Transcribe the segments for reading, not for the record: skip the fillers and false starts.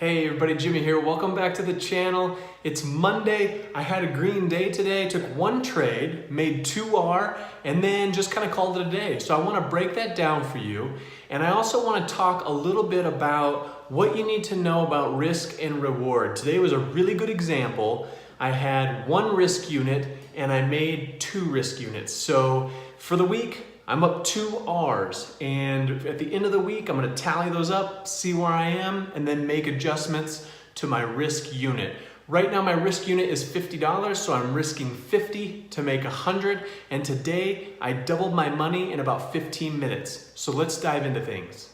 Hey everybody, Jimmy here. Welcome back to the channel. It's Monday. I had a green day today. Took one trade, made 2R, and then just kind of called it a day. So I want to break that down for you. And I also want to talk a little bit about what you need to know about risk and reward. Today was a really good example. I had one risk unit and I made 2 risk units. So for the week, I'm up 2 R's, and at the end of the week, I'm gonna tally those up, see where I am, and then make adjustments to my risk unit. Right now, my risk unit is $50, so I'm risking 50 to make 100, and today, I doubled my money in about 15 minutes. So let's dive into things.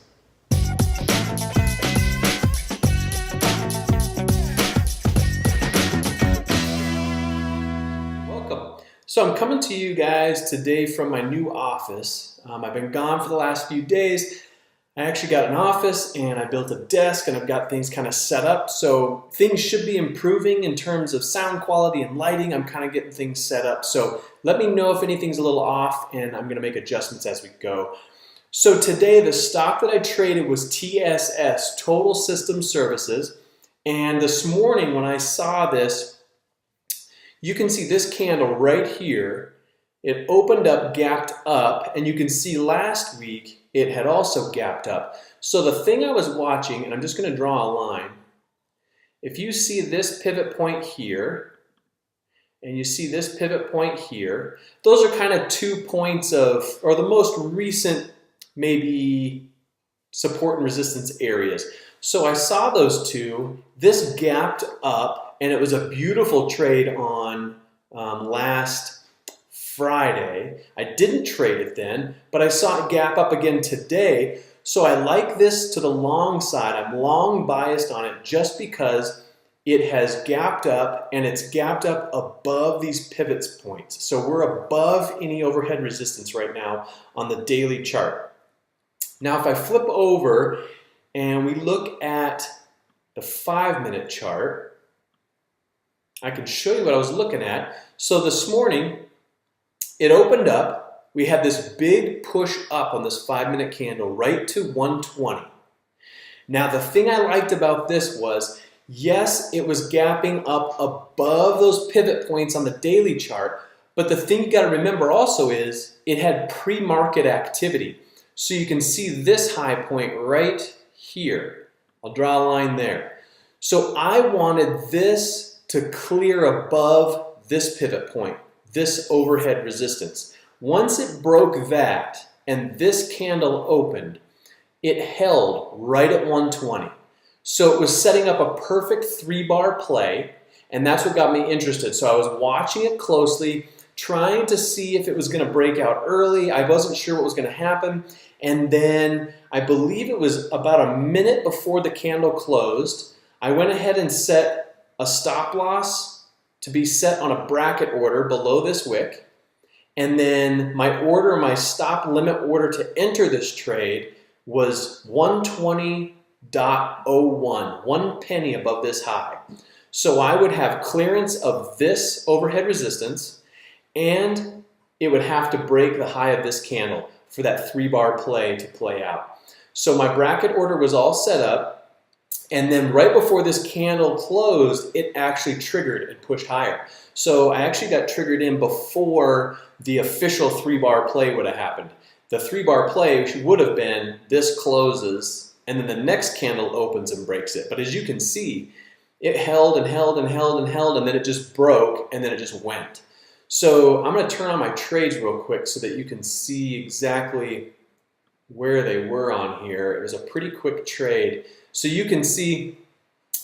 So I'm coming to you guys today from my new office. I've been gone for the last few days. I actually got an office and I built a desk and I've got things kind of set up. So things should be improving in terms of sound quality and lighting. I'm kind of getting things set up. So let me know if anything's a little off and I'm going to make adjustments as we go. So today the stock that I traded was TSS, Total System Services. And this morning when I saw this, you can see this candle right here. It opened up, gapped up, and you can see last week it had also gapped up. So the thing I was watching, and I'm just going to draw a line. If you see this pivot point here, and you see this pivot point here, those are kind of 2 points of, or the most recent maybe support and resistance areas. So I saw those two. This gapped up. And it was a beautiful trade on last Friday. I didn't trade it then, but I saw it gap up again today. So I like this to the long side. I'm long biased on it just because it has gapped up and it's gapped up above these pivots points. So we're above any overhead resistance right now on the daily chart. Now if I flip over and we look at the 5-minute chart, I can show you what I was looking at. So this morning, it opened up. We had this big push up on this 5-minute candle right to 120. Now, the thing I liked about this was, yes, it was gapping up above those pivot points on the daily chart, but the thing you got to remember also is it had pre-market activity. So you can see this high point right here. I'll draw a line there. So I wanted this to clear above this pivot point, this overhead resistance. Once it broke that and this candle opened, it held right at 120. So it was setting up a perfect 3-bar play, and that's what got me interested. So I was watching it closely, trying to see if it was going to break out early. I wasn't sure what was going to happen. And then I believe it was about a minute before the candle closed, I went ahead and set a stop loss to be set on a bracket order below this wick, and then my stop limit order to enter this trade was 120.01, 1 penny above this high. So I would have clearance of this overhead resistance, and it would have to break the high of this candle for that 3-bar play to play out. So my bracket order was all set up. And then right before this candle closed, it actually triggered and pushed higher. So I actually got triggered in before the official 3-bar play would have happened. The 3-bar play would have been this closes and then the next candle opens and breaks it. But as you can see, it held and held and held and held, and then it just broke and then it just went. So I'm going to turn on my trades real quick so that you can see exactly where they were on here. It was a pretty quick trade. So you can see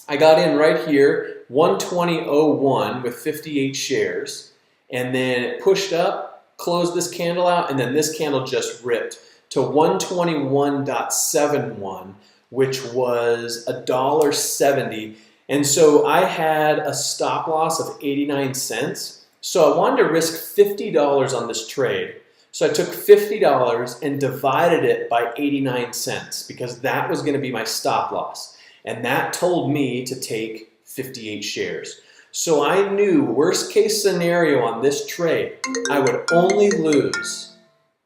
I got in right here, 120.01 with 58 shares, and then it pushed up, closed this candle out, and then this candle just ripped to 121.71, which was $1.70. And so I had a stop loss of 89 cents. So I wanted to risk $50 on this trade. So I took $50 and divided it by 89 cents because that was going to be my stop loss. And that told me to take 58 shares. So I knew worst case scenario on this trade, I would only lose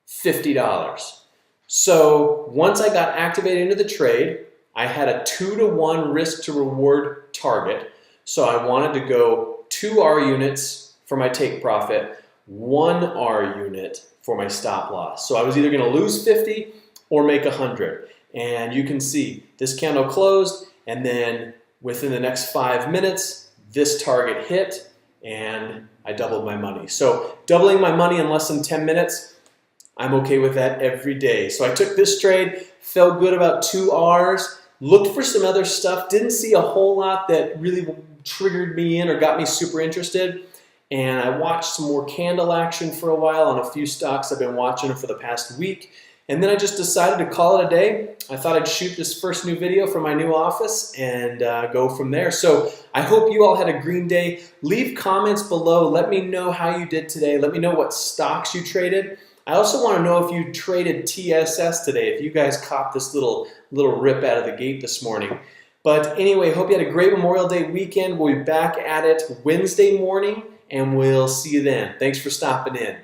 $50. So once I got activated into the trade, I had a 2-to-1 risk to reward target. So I wanted to go 2 R units for my take profit, 1 R unit for my stop loss. So I was either going to lose 50 or make 100. And you can see this candle closed, and then within the next 5 minutes, this target hit, and I doubled my money. So doubling my money in less than 10 minutes, I'm okay with that every day. So I took this trade, felt good about 2 Rs, looked for some other stuff, didn't see a whole lot that really triggered me in or got me super interested. And I watched some more candle action for a while on a few stocks I've been watching for the past week. And then I just decided to call it a day. I thought I'd shoot this first new video from my new office and go from there. So I hope you all had a green day. Leave comments below. Let me know how you did today. Let me know what stocks you traded. I also want to know if you traded TSS today, if you guys caught this little rip out of the gate this morning. But anyway, hope you had a great Memorial Day weekend. We'll be back at it Wednesday morning, and we'll see you then. Thanks for stopping in.